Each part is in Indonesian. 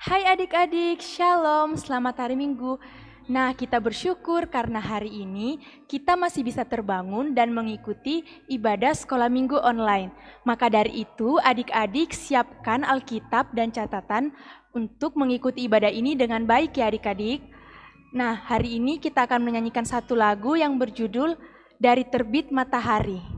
Hai adik-adik, Shalom, selamat hari Minggu. Nah, kita bersyukur karena hari ini kita masih bisa terbangun dan mengikuti ibadah sekolah minggu online. Maka dari itu, adik-adik siapkan Alkitab dan catatan untuk mengikuti ibadah ini dengan baik ya adik-adik. Nah, hari ini kita akan menyanyikan satu lagu yang berjudul Dari Terbit Matahari.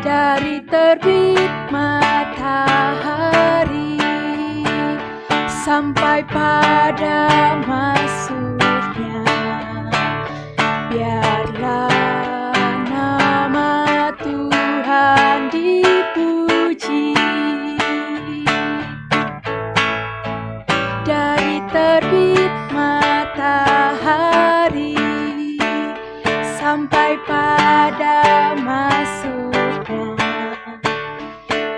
Dari terbit matahari sampai pada masuknya, biarlah nama Tuhan dipuji. Dari terbit matahari sampai pada masuknya,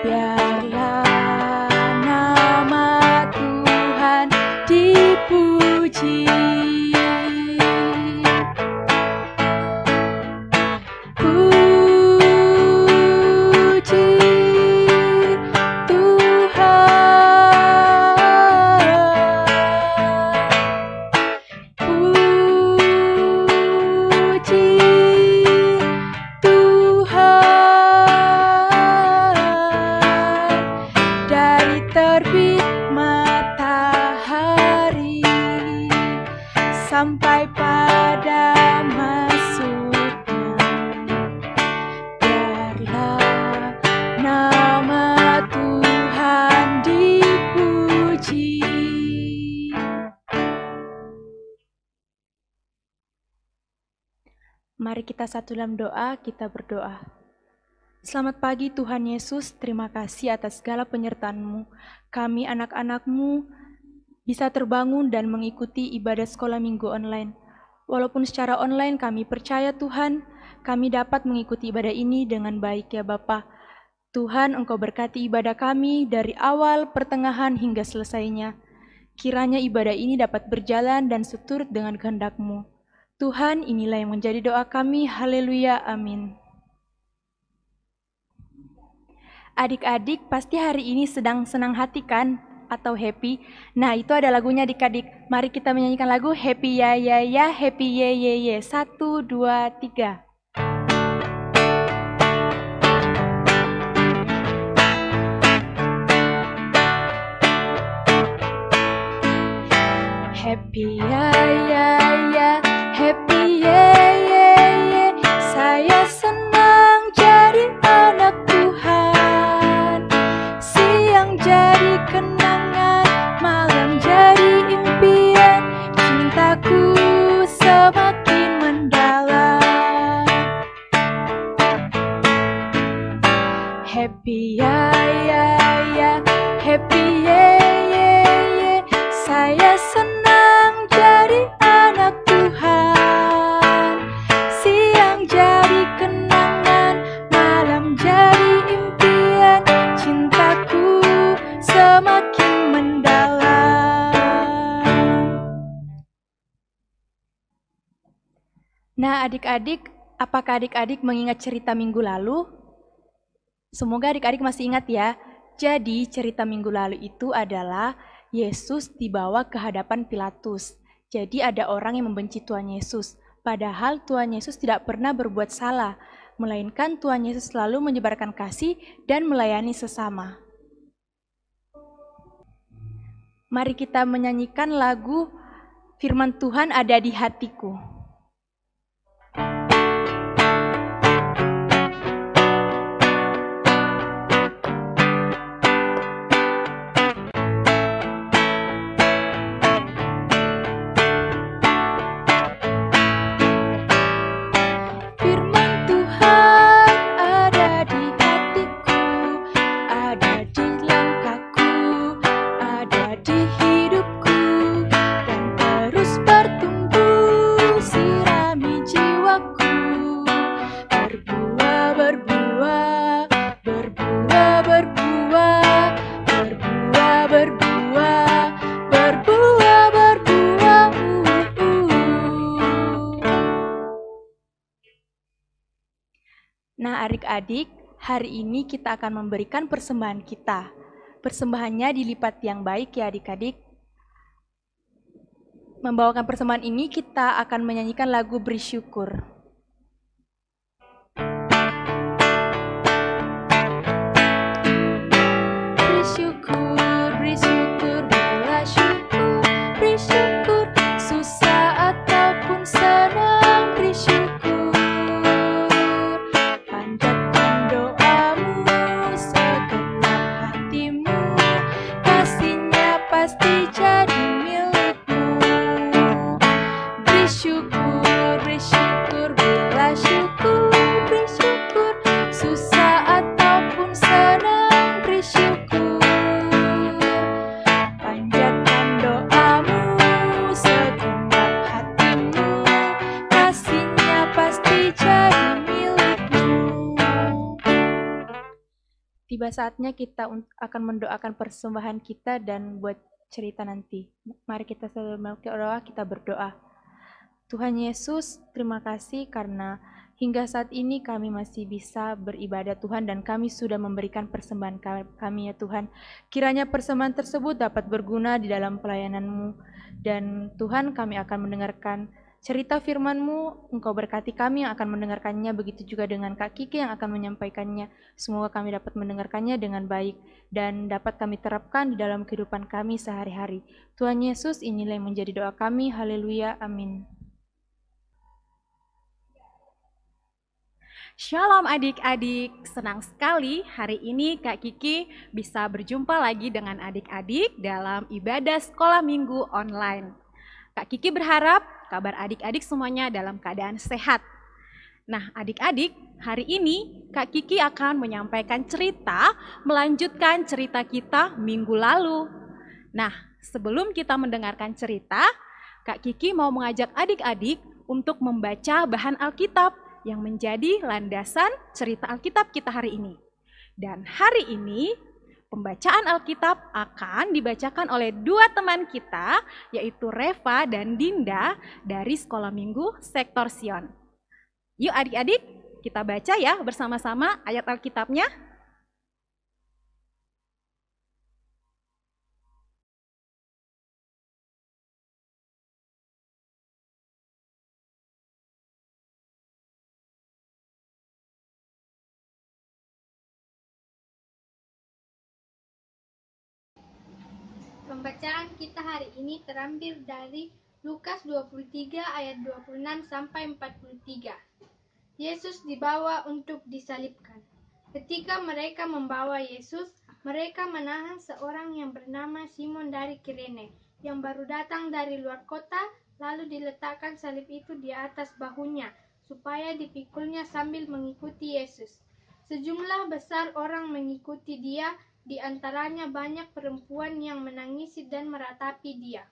biarlah nama Tuhan dipuji. Puji Tuhan, puji dari terbit matahari sampai pada masuknya, biarlah nama Tuhan dipuji. Mari kita satu dalam doa, kita berdoa. Selamat pagi Tuhan Yesus, terima kasih atas segala penyertaan-Mu. Kami anak-anak-Mu bisa terbangun dan mengikuti ibadah sekolah minggu online. Walaupun secara online kami percaya Tuhan, kami dapat mengikuti ibadah ini dengan baik ya Bapa. Tuhan, Engkau berkati ibadah kami dari awal, pertengahan hingga selesainya. Kiranya ibadah ini dapat berjalan dan seturut dengan kehendak-Mu. Tuhan, inilah yang menjadi doa kami. Haleluya, amin. Adik-adik pasti hari ini sedang senang hati kan? Atau happy? Nah, itu ada lagunya adik-adik. Mari kita menyanyikan lagu Happy Ya Ya Ya, Happy Ye Ye Ye. 1, 2, 3. Happy ya ya ya, happy ye ye ye. Saya senang jadi anak Tuhan. Siang jadi kenangan, malam jadi impian. Cintaku semakin mendalam. Happy ya ya ya, happy ye ye ye. Saya senang jadi anak Tuhan. Siang jadi kenangan, malam jadi impian. Cintaku semakin mendalam. Nah, adik-adik, apakah adik-adik mengingat cerita minggu lalu? Semoga adik-adik masih ingat ya. Jadi cerita minggu lalu itu adalah Yesus dibawa ke hadapan Pilatus. Jadi ada orang yang membenci Tuhan Yesus. Padahal Tuhan Yesus tidak pernah berbuat salah. Melainkan Tuhan Yesus selalu menyebarkan kasih dan melayani sesama. Mari kita menyanyikan lagu Firman Tuhan ada di hatiku. Nah, adik-adik, hari ini kita akan memberikan persembahan kita. Persembahannya dilipat yang baik ya adik-adik. Membawakan persembahan ini kita akan menyanyikan lagu Beri Syukur. Beri syukur, beri syukur, berilah syukur, beri syukur, susah ataupun senang, beri syukur. Pasti jadi milikmu. Beri syukur, berilah syukur, beri syukur, susah ataupun senang, beri syukur. Panjatkan doamu segenap hatimu, kasihnya pasti jadi milikmu. Tiba saatnya kita akan mendoakan persembahan kita dan buat cerita nanti. Mari kita berdoa, kita berdoa. Tuhan Yesus, terima kasih karena hingga saat ini kami masih bisa beribadah Tuhan dan kami sudah memberikan persembahan kami ya Tuhan. Kiranya persembahan tersebut dapat berguna di dalam pelayanan-Mu. Dan Tuhan, kami akan mendengarkan cerita firman-Mu, Engkau berkati kami yang akan mendengarkannya, begitu juga dengan Kak Kiki yang akan menyampaikannya. Semoga kami dapat mendengarkannya dengan baik dan dapat kami terapkan di dalam kehidupan kami sehari-hari. Tuhan Yesus, inilah yang menjadi doa kami. Haleluya, amin. Shalom adik-adik, senang sekali hari ini Kak Kiki bisa berjumpa lagi dengan adik-adik dalam ibadah sekolah minggu online. Kak Kiki berharap kabar adik-adik semuanya dalam keadaan sehat. Nah adik-adik, hari ini Kak Kiki akan menyampaikan cerita, melanjutkan cerita kita minggu lalu. Nah sebelum kita mendengarkan cerita, Kak Kiki mau mengajak adik-adik untuk membaca bahan Alkitab yang menjadi landasan cerita Alkitab kita hari ini. Dan hari ini pembacaan Alkitab akan dibacakan oleh dua teman kita, yaitu Reva dan Dinda dari Sekolah Minggu Sektor Sion. Yuk adik-adik, kita baca ya bersama-sama ayat Alkitabnya. Pembacaan kita hari ini terambil dari Lukas 23 ayat 26 sampai 43. Yesus dibawa untuk disalibkan. Ketika mereka membawa Yesus, mereka menahan seorang yang bernama Simon dari Kirene, yang baru datang dari luar kota, lalu diletakkan salib itu di atas bahunya, supaya dipikulnya sambil mengikuti Yesus. Sejumlah besar orang mengikuti dia, di antaranya banyak perempuan yang menangisi dan meratapi dia.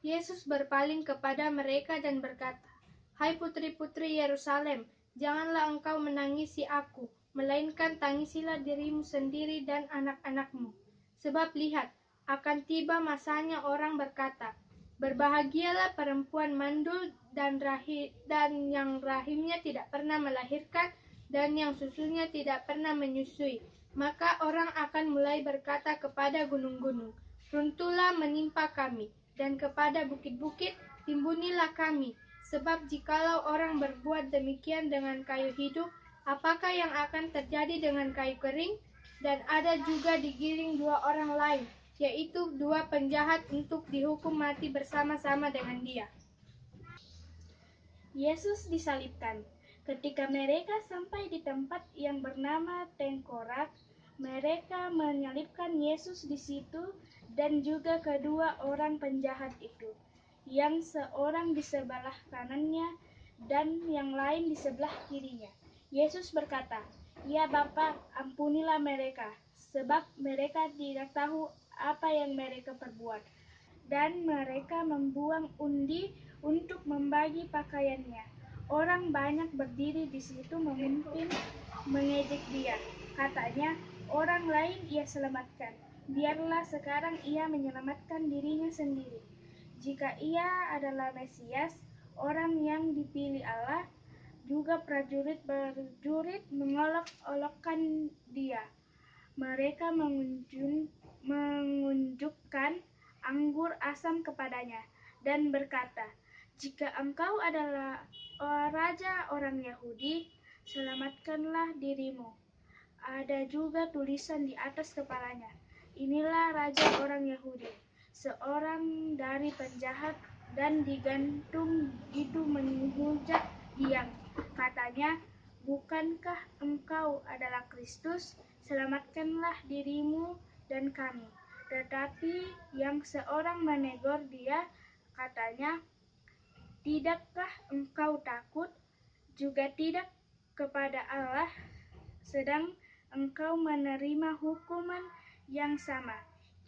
Yesus berpaling kepada mereka dan berkata, "Hai putri-putri Yerusalem, janganlah engkau menangisi aku, melainkan tangisilah dirimu sendiri dan anak-anakmu. Sebab lihat, akan tiba masanya orang berkata, berbahagialah perempuan mandul dan yang rahimnya tidak pernah melahirkan dan yang susunya tidak pernah menyusui. Maka orang akan mulai berkata kepada gunung-gunung, runtuhlah menimpa kami, dan kepada bukit-bukit, timbunilah kami. Sebab jikalau orang berbuat demikian dengan kayu hidup, apakah yang akan terjadi dengan kayu kering? Dan ada juga digiring dua orang lain, yaitu dua penjahat untuk dihukum mati bersama-sama dengan dia." Yesus disalibkan. Ketika mereka sampai di tempat yang bernama Tengkorak, mereka menyalibkan Yesus di situ dan juga kedua orang penjahat itu, yang seorang di sebelah kanannya dan yang lain di sebelah kirinya. Yesus berkata, "Ya Bapa, ampunilah mereka, sebab mereka tidak tahu apa yang mereka perbuat." Dan mereka membuang undi untuk membagi pakaiannya. Orang banyak berdiri di situ mengejek dia. Katanya, orang lain ia selamatkan. Biarlah sekarang ia menyelamatkan dirinya sendiri. Jika ia adalah Mesias, orang yang dipilih Allah, juga prajurit-prajurit mengolok-olokkan dia. Mereka mengunjukkan anggur asam kepadanya dan berkata, "Jika engkau adalah raja orang Yahudi, selamatkanlah dirimu." Ada juga tulisan di atas kepalanya, "Inilah raja orang Yahudi." Seorang dari penjahat dan digantung itu menghujat dia. Katanya, "Bukankah engkau adalah Kristus? Selamatkanlah dirimu dan kami." Tetapi yang seorang menegur dia, katanya, "Tidakkah engkau takut, juga tidak kepada Allah, sedang engkau menerima hukuman yang sama?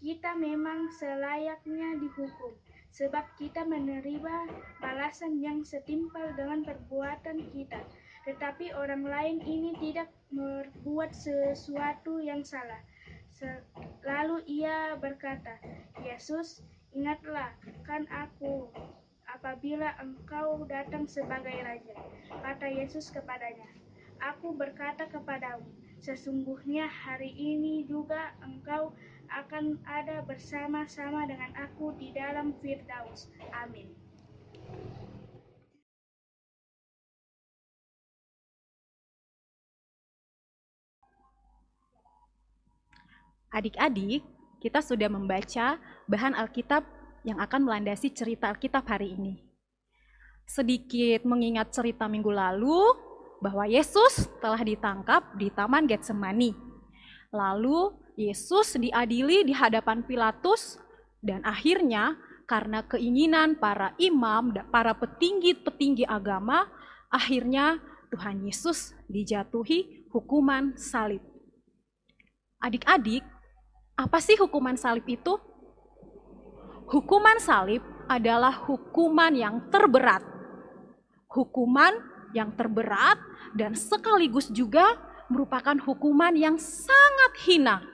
Kita memang selayaknya dihukum, sebab kita menerima balasan yang setimpal dengan perbuatan kita. Tetapi orang lain ini tidak berbuat sesuatu yang salah." Lalu ia berkata, "Yesus, ingatlah kan aku apabila engkau datang sebagai raja." Kata Yesus kepadanya, "Aku berkata kepadamu, sesungguhnya hari ini juga engkau akan ada bersama-sama dengan aku di dalam Firdaus." Amin. Adik-adik, kita sudah membaca bahan Alkitab yang akan melandasi cerita Alkitab hari ini. Sedikit mengingat cerita minggu lalu bahwa Yesus telah ditangkap di Taman Getsemani. Lalu Yesus diadili di hadapan Pilatus dan akhirnya karena keinginan para imam dan para petinggi-petinggi agama, akhirnya Tuhan Yesus dijatuhi hukuman salib. Adik-adik, apa sih hukuman salib itu? Hukuman salib adalah hukuman yang terberat. Hukuman yang terberat dan sekaligus juga merupakan hukuman yang sangat hina.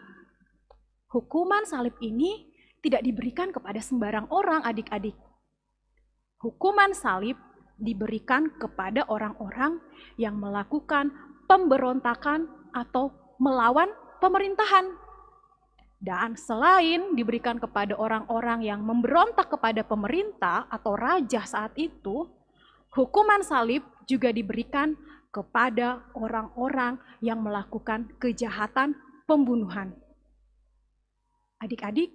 Hukuman salib ini tidak diberikan kepada sembarang orang, adik-adik. Hukuman salib diberikan kepada orang-orang yang melakukan pemberontakan atau melawan pemerintahan. Dan selain diberikan kepada orang-orang yang memberontak kepada pemerintah atau raja saat itu, hukuman salib juga diberikan kepada orang-orang yang melakukan kejahatan pembunuhan. Adik-adik,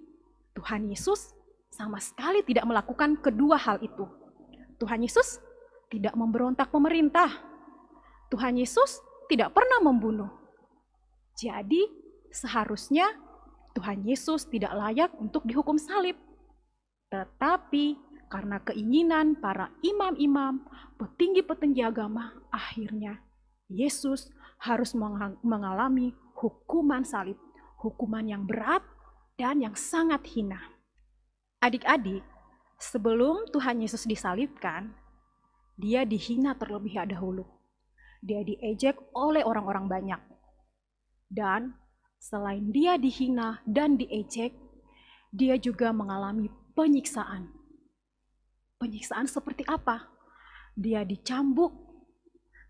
Tuhan Yesus sama sekali tidak melakukan kedua hal itu. Tuhan Yesus tidak memberontak pemerintah. Tuhan Yesus tidak pernah membunuh. Jadi seharusnya Tuhan Yesus tidak layak untuk dihukum salib. Tetapi karena keinginan para imam-imam, petinggi-petinggi agama, akhirnya Yesus harus mengalami hukuman salib, hukuman yang berat dan yang sangat hina. Adik-adik, sebelum Tuhan Yesus disalibkan, dia dihina terlebih dahulu. Dia diejek oleh orang-orang banyak. Dan selain dia dihina dan diejek, dia juga mengalami penyiksaan. Penyiksaan seperti apa? Dia dicambuk,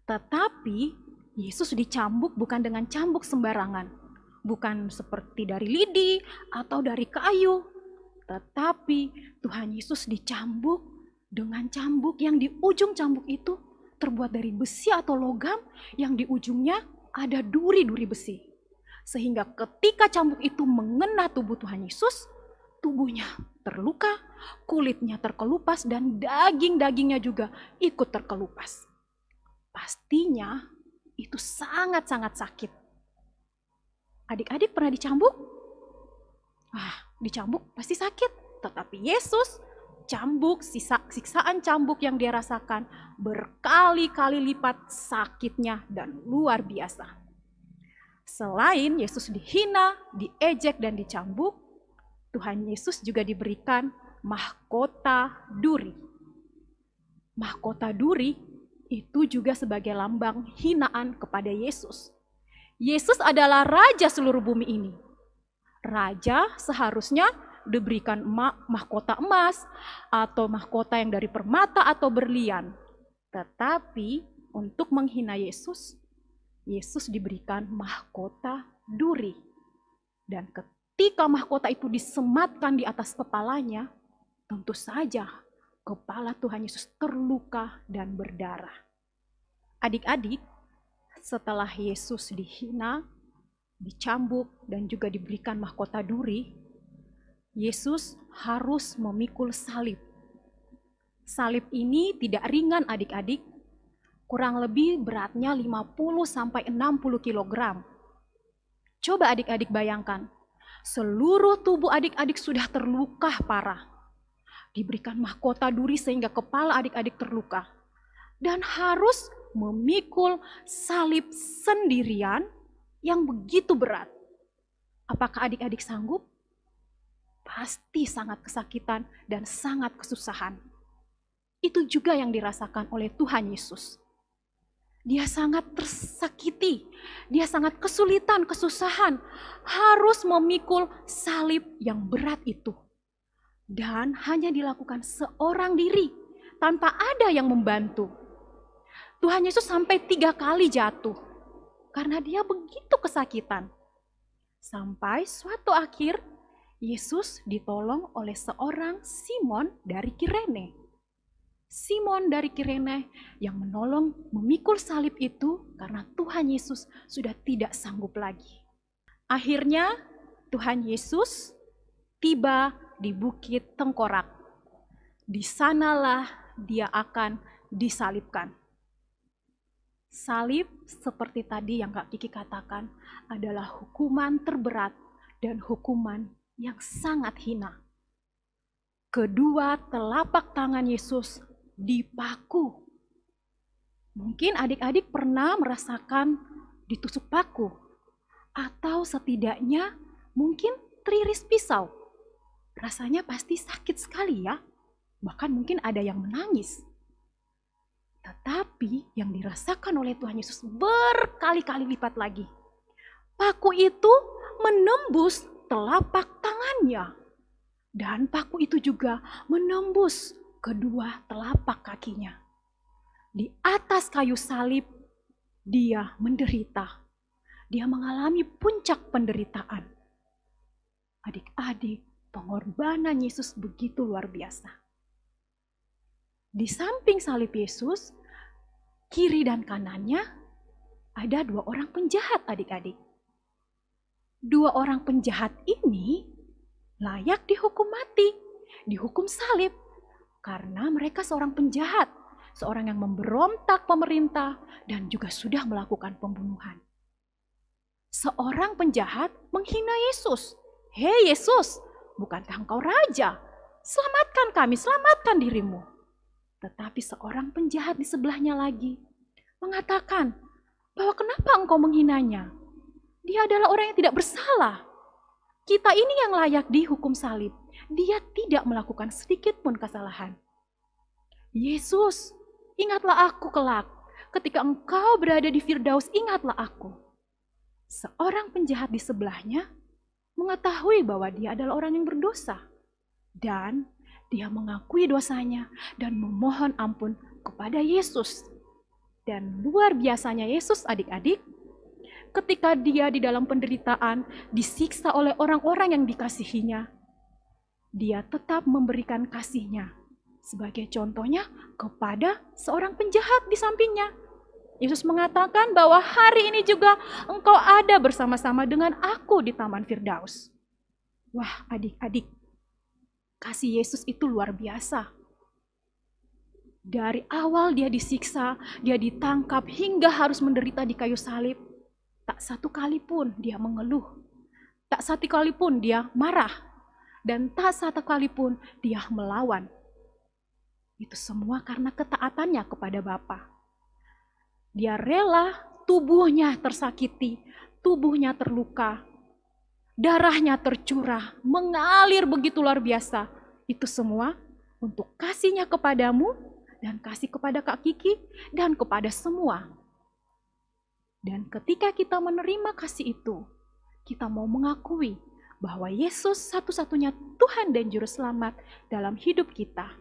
tetapi Yesus dicambuk bukan dengan cambuk sembarangan. Bukan seperti dari lidi atau dari kayu. Tetapi Tuhan Yesus dicambuk dengan cambuk yang di ujung cambuk itu terbuat dari besi atau logam yang di ujungnya ada duri-duri besi. Sehingga ketika cambuk itu mengena tubuh Tuhan Yesus, tubuhnya terluka, kulitnya terkelupas, dan daging-dagingnya juga ikut terkelupas. Pastinya itu sangat-sangat sakit. Adik-adik pernah dicambuk? Dicambuk pasti sakit. Tetapi Yesus cambuk, siksaan cambuk yang dia rasakan berkali-kali lipat sakitnya dan luar biasa. Selain Yesus dihina, diejek, dan dicambuk, Tuhan Yesus juga diberikan mahkota duri. Mahkota duri itu juga sebagai lambang hinaan kepada Yesus. Yesus adalah raja seluruh bumi ini. Raja seharusnya diberikan mahkota emas atau mahkota yang dari permata atau berlian. Tetapi untuk menghina Yesus, Yesus diberikan mahkota duri. Dan ketika mahkota itu disematkan di atas kepalanya, tentu saja kepala Tuhan Yesus terluka dan berdarah. Adik-adik, setelah Yesus dihina, dicambuk, dan juga diberikan mahkota duri, Yesus harus memikul salib. Salib ini tidak ringan adik-adik, kurang lebih beratnya 50-60 kg. Coba adik-adik bayangkan, seluruh tubuh adik-adik sudah terluka parah. Diberikan mahkota duri sehingga kepala adik-adik terluka. Dan harus memikul salib sendirian yang begitu berat. Apakah adik-adik sanggup? Pasti sangat kesakitan dan sangat kesusahan. Itu juga yang dirasakan oleh Tuhan Yesus. Dia sangat tersakiti, dia sangat kesulitan, kesusahan, harus memikul salib yang berat itu. Dan hanya dilakukan seorang diri, tanpa ada yang membantu. Tuhan Yesus sampai 3 kali jatuh, karena dia begitu kesakitan. Sampai suatu akhir, Yesus ditolong oleh seorang Simon dari Kirene. Simon dari Kirene yang menolong memikul salib itu karena Tuhan Yesus sudah tidak sanggup lagi. Akhirnya Tuhan Yesus tiba di Bukit Tengkorak. Di sanalah dia akan disalibkan. Salib seperti tadi yang Kak Kiki katakan adalah hukuman terberat dan hukuman yang sangat hina. Kedua telapak tangan Yesus dipaku. Mungkin adik-adik pernah merasakan ditusuk paku, atau setidaknya mungkin teriris pisau. Rasanya pasti sakit sekali ya, bahkan mungkin ada yang menangis. Tetapi yang dirasakan oleh Tuhan Yesus berkali-kali lipat lagi. Paku itu menembus telapak tangannya. Dan paku itu juga menembus kedua telapak kakinya. Di atas kayu salib, dia menderita. Dia mengalami puncak penderitaan. Adik-adik, pengorbanan Yesus begitu luar biasa. Di samping salib Yesus, kiri dan kanannya ada 2 orang penjahat adik-adik. 2 orang penjahat ini layak dihukum mati, dihukum salib. Karena mereka seorang penjahat, seorang yang memberontak pemerintah dan juga sudah melakukan pembunuhan. Seorang penjahat menghina Yesus. "Hei Yesus, bukankah engkau raja? Selamatkan kami, selamatkan dirimu." Tetapi seorang penjahat di sebelahnya lagi mengatakan, bahwa kenapa engkau menghinanya? Dia adalah orang yang tidak bersalah. Kita ini yang layak dihukum salib. Dia tidak melakukan sedikit pun kesalahan. Yesus, ingatlah aku kelak. Ketika engkau berada di Firdaus, ingatlah aku. Seorang penjahat di sebelahnya mengetahui bahwa dia adalah orang yang berdosa. Dan dia mengakui dosanya dan memohon ampun kepada Yesus. Dan luar biasanya Yesus, adik-adik, ketika dia di dalam penderitaan, disiksa oleh orang-orang yang dikasihinya, dia tetap memberikan kasihnya. Sebagai contohnya kepada seorang penjahat di sampingnya. Yesus mengatakan bahwa hari ini juga engkau ada bersama-sama dengan aku di Taman Firdaus. Wah, adik-adik, kasih Yesus itu luar biasa. Dari awal dia disiksa, dia ditangkap hingga harus menderita di kayu salib. Tak satu kali pun dia mengeluh. Tak satu kali pun dia marah. Dan tak satu kali pun dia melawan. Itu semua karena ketaatannya kepada Bapa. Dia rela tubuhnya tersakiti, tubuhnya terluka, darahnya tercurah, mengalir begitu luar biasa. Itu semua untuk kasihnya kepadamu dan kasih kepada Kak Kiki dan kepada semua. Dan ketika kita menerima kasih itu, kita mau mengakui bahwa Yesus satu-satunya Tuhan dan Juru Selamat dalam hidup kita.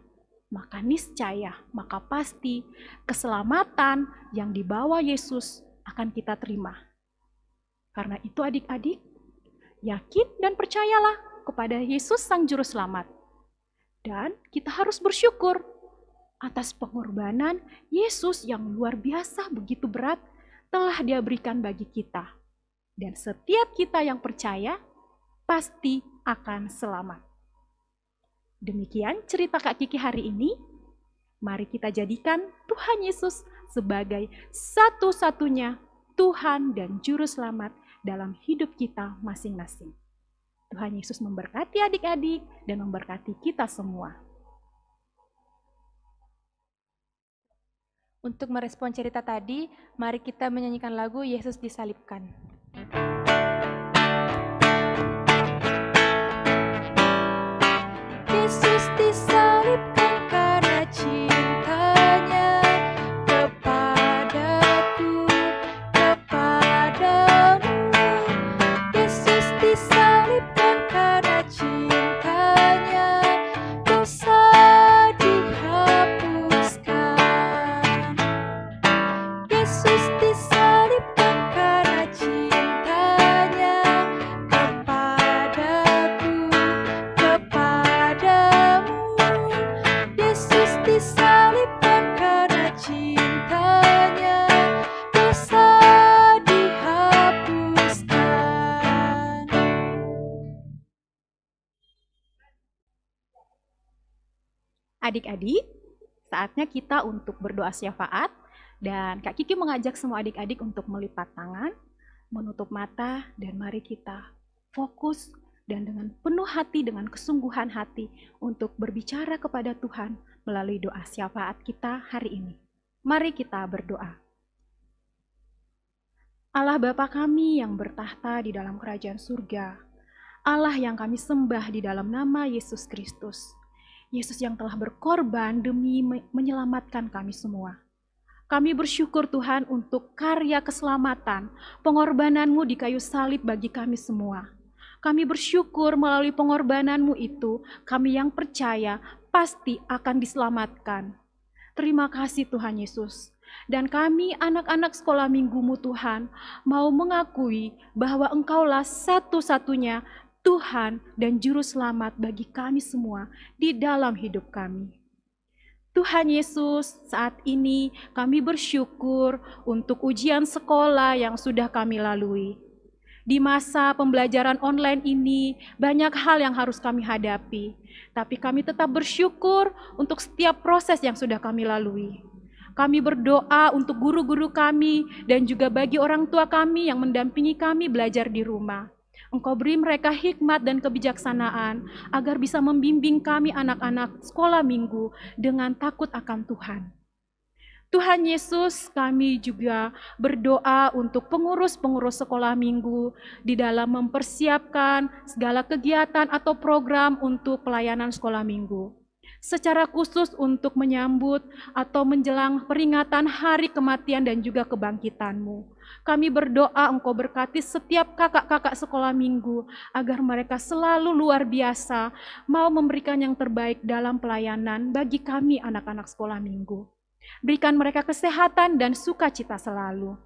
Maka niscaya, maka pasti keselamatan yang dibawa Yesus akan kita terima. Karena itu adik-adik, yakin dan percayalah kepada Yesus Sang Juru Selamat. Dan kita harus bersyukur atas pengorbanan Yesus yang luar biasa begitu berat telah Dia berikan bagi kita. Dan setiap kita yang percaya pasti akan selamat. Demikian cerita Kak Kiki hari ini. Mari kita jadikan Tuhan Yesus sebagai satu-satunya Tuhan dan Juru Selamat dalam hidup kita masing-masing. Tuhan Yesus memberkati adik-adik dan memberkati kita semua. Untuk merespon cerita tadi, mari kita menyanyikan lagu Yesus Disalibkan. Yesus disalibkan karena cintanya kepadaku, kepadamu. Yesus disalibkan karena cintanya, dosa dihapuskan. Yesus disalibkan karena cintanya kepadaku, kepadamu. Yesus disalibkan karena cintanya, dosa dihapuskan. Adik-adik, saatnya kita untuk berdoa syafaat. Dan Kak Kiki mengajak semua adik-adik untuk melipat tangan, menutup mata, dan mari kita fokus dan dengan penuh hati, dengan kesungguhan hati untuk berbicara kepada Tuhan melalui doa syafaat kita hari ini. Mari kita berdoa. Allah Bapa kami yang bertahta di dalam kerajaan surga, Allah yang kami sembah di dalam nama Yesus Kristus, Yesus yang telah berkorban demi menyelamatkan kami semua. Kami bersyukur Tuhan untuk karya keselamatan, pengorbanan-Mu di kayu salib bagi kami semua. Kami bersyukur melalui pengorbanan-Mu itu, kami yang percaya pasti akan diselamatkan. Terima kasih Tuhan Yesus. Dan kami anak-anak sekolah minggu-Mu Tuhan, mau mengakui bahwa Engkaulah satu-satunya Tuhan dan Juru Selamat bagi kami semua di dalam hidup kami. Tuhan Yesus, saat ini kami bersyukur untuk ujian sekolah yang sudah kami lalui. Di masa pembelajaran online ini, banyak hal yang harus kami hadapi. Tapi kami tetap bersyukur untuk setiap proses yang sudah kami lalui. Kami berdoa untuk guru-guru kami dan juga bagi orang tua kami yang mendampingi kami belajar di rumah. Engkau beri mereka hikmat dan kebijaksanaan agar bisa membimbing kami anak-anak sekolah minggu dengan takut akan Tuhan. Tuhan Yesus, kami juga berdoa untuk pengurus-pengurus sekolah minggu di dalam mempersiapkan segala kegiatan atau program untuk pelayanan sekolah minggu. Secara khusus untuk menyambut atau menjelang peringatan hari kematian dan juga kebangkitan-Mu. Kami berdoa Engkau berkati setiap kakak-kakak sekolah minggu agar mereka selalu luar biasa mau memberikan yang terbaik dalam pelayanan bagi kami anak-anak sekolah minggu. Berikan mereka kesehatan dan sukacita selalu.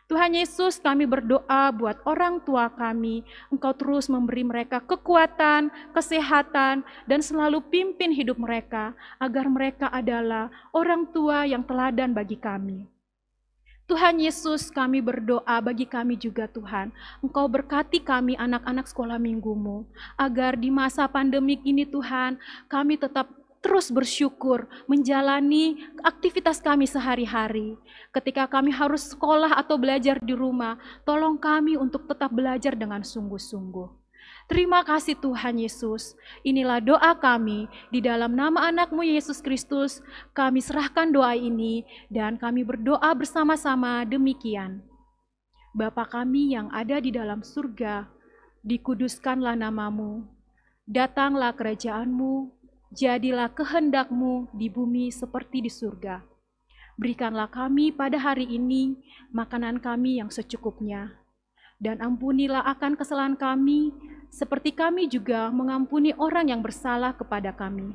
Tuhan Yesus, kami berdoa buat orang tua kami, Engkau terus memberi mereka kekuatan, kesehatan, dan selalu pimpin hidup mereka, agar mereka adalah orang tua yang teladan bagi kami. Tuhan Yesus, kami berdoa bagi kami juga Tuhan, Engkau berkati kami anak-anak sekolah minggu-Mu, agar di masa pandemik ini Tuhan, kami tetap terus bersyukur menjalani aktivitas kami sehari-hari. Ketika kami harus sekolah atau belajar di rumah, tolong kami untuk tetap belajar dengan sungguh-sungguh. Terima kasih Tuhan Yesus. Inilah doa kami di dalam nama anak-Mu Yesus Kristus. Kami serahkan doa ini dan kami berdoa bersama-sama demikian. Bapa kami yang ada di dalam surga, dikuduskanlah nama-Mu. Datanglah kerajaan-Mu. Jadilah kehendak-Mu di bumi seperti di surga. Berikanlah kami pada hari ini makanan kami yang secukupnya. Dan ampunilah akan kesalahan kami, seperti kami juga mengampuni orang yang bersalah kepada kami.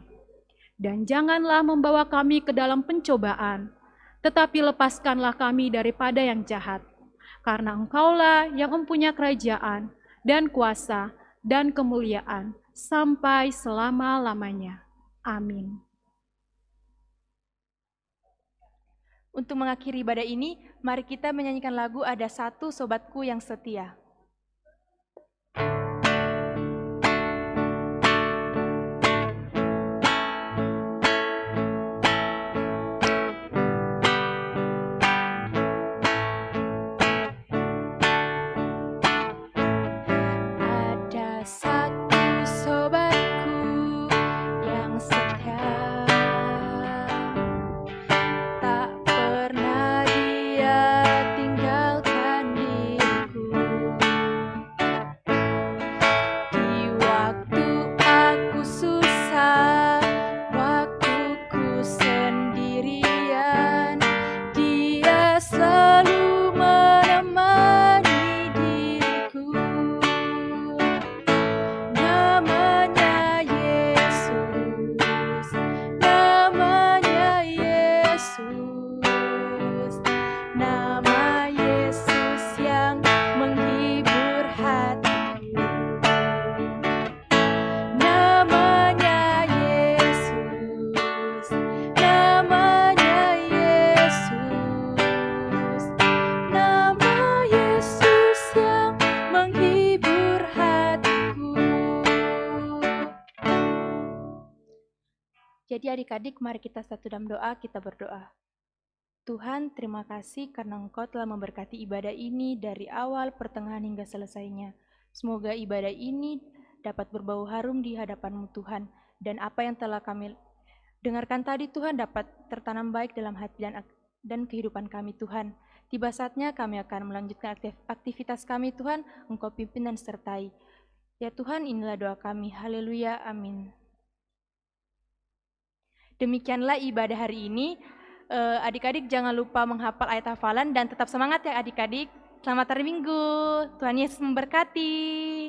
Dan janganlah membawa kami ke dalam pencobaan, tetapi lepaskanlah kami daripada yang jahat. Karena Engkaulah yang mempunyai kerajaan dan kuasa dan kemuliaan sampai selama-lamanya. Amin. Untuk mengakhiri ibadah ini, mari kita menyanyikan lagu Ada Satu Sobatku Yang Setia. Jadi adik-adik, mari kita satu dalam doa, kita berdoa. Tuhan, terima kasih karena Engkau telah memberkati ibadah ini dari awal, pertengahan hingga selesainya. Semoga ibadah ini dapat berbau harum di hadapan-Mu Tuhan, dan apa yang telah kami dengarkan tadi Tuhan dapat tertanam baik dalam hati dan kehidupan kami Tuhan. Tiba saatnya kami akan melanjutkan aktivitas kami Tuhan, Engkau pimpin dan sertai. Ya Tuhan, inilah doa kami. Haleluya, amin. Demikianlah ibadah hari ini. Adik-adik jangan lupa menghafal ayat hafalan dan tetap semangat ya adik-adik. Selamat hari Minggu. Tuhan Yesus memberkati.